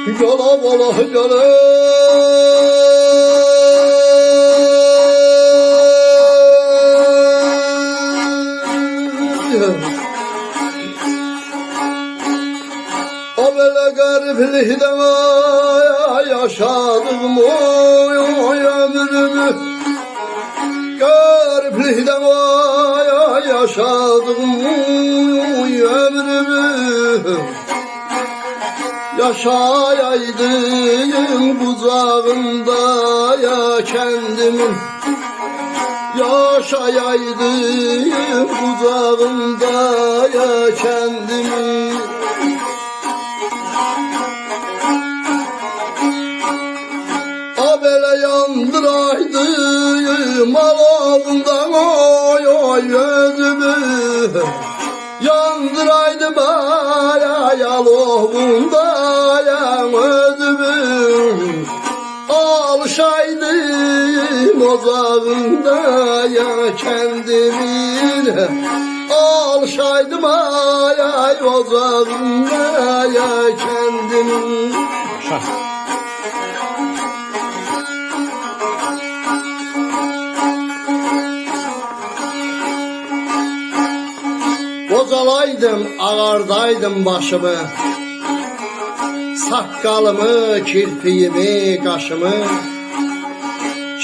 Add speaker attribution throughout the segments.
Speaker 1: Yola bola yola o böyle gariplikte yaşadım oy ömrümü gariplikte yaşadım oy ömrümü yaşayaydım kucağında ya kendimin yaşayaydım kucağında ya kendimin a böyle yandıraydım alavından oy özümü yandıraydım ay yalovunda yan özümü alışaydım ocağında ya kendimin alışaydım ay ocağında ya kendimin bozalaydım, ağardaydım başımı saqqalımı, kirpiyimi, qaşımı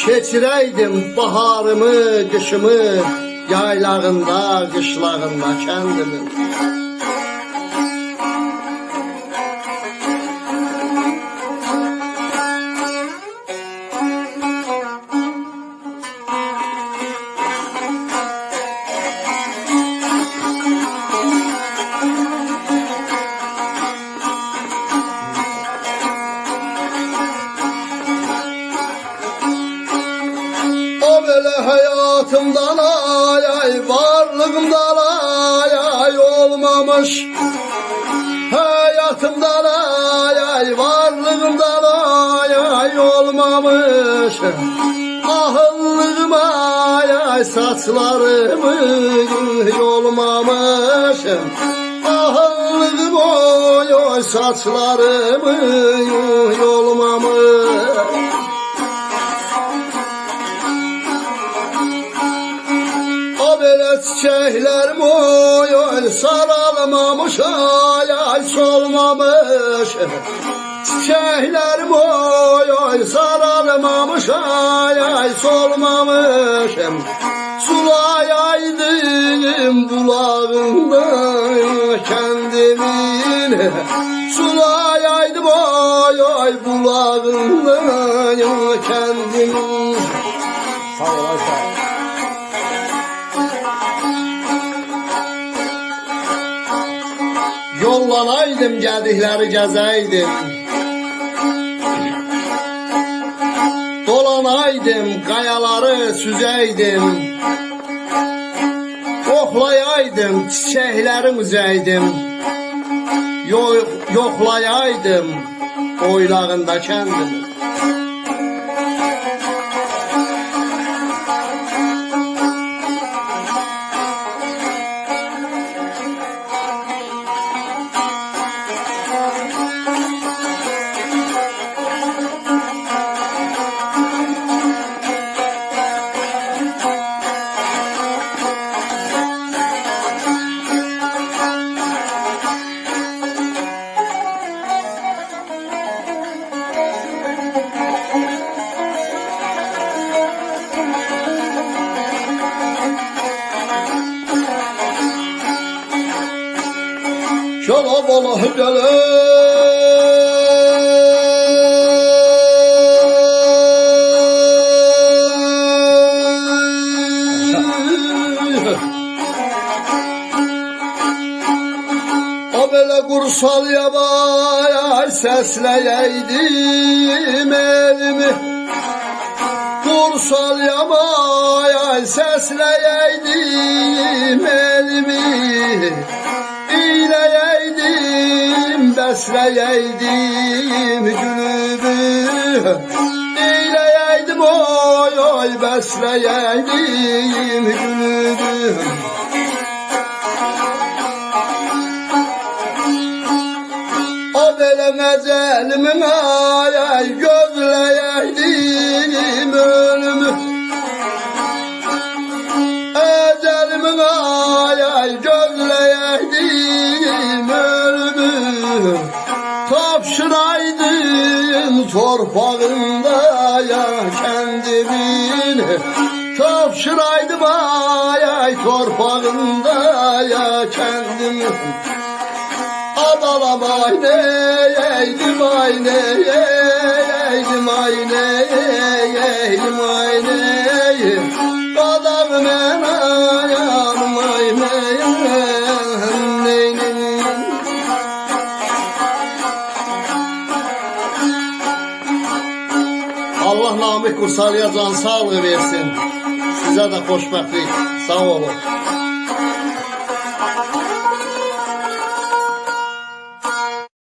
Speaker 1: keçirəydim baharımı, qışımı yaylağında, qışlağında kəndimi hayatımdan ay varlığımdan ay olmamış hayatımdan ay varlığımdan ay olmamış ahıllığım ay saçlarımı yolmamış ahıllığım oy saçlarımı yolmamış çiçeklerim oy sarılmamış ay solmamış çiçeklerim oy sarılmamış ay solmamış sulayaydım bulağında kendimin sulayaydım oy bulağında kendimin sağ ol yollanaydım gəldikləri gəzəydim dolanaydım qayaları süzəydim yoxlayaydım çiçəklərim üzəydim yoxlayaydım oylağında kəndimi Yola bola yola o böyle kursal yabaya səsləyəydim elimi kursal yabaya səsləyəydim elimi İyləyəydim, bəsləyəydim gülümü İyləyəydim, oy, bəsləyəydim gülümü O benim ecelimin ay ay gözleyeydim ölümü. Ecelimin ay ay gözleyeydim ölümü. Tapşıraydın torpağında ya kendimin. Tapşıraydım ay ay torpağında ya kendimin. Adalam ayneydim ayneydim ayneydim ayneydim. Adamım en ayağım ayneydim. Allah Namık Kursalı'ya can sağlığı versin. Size de hoşbəxtlik. Sağ olun.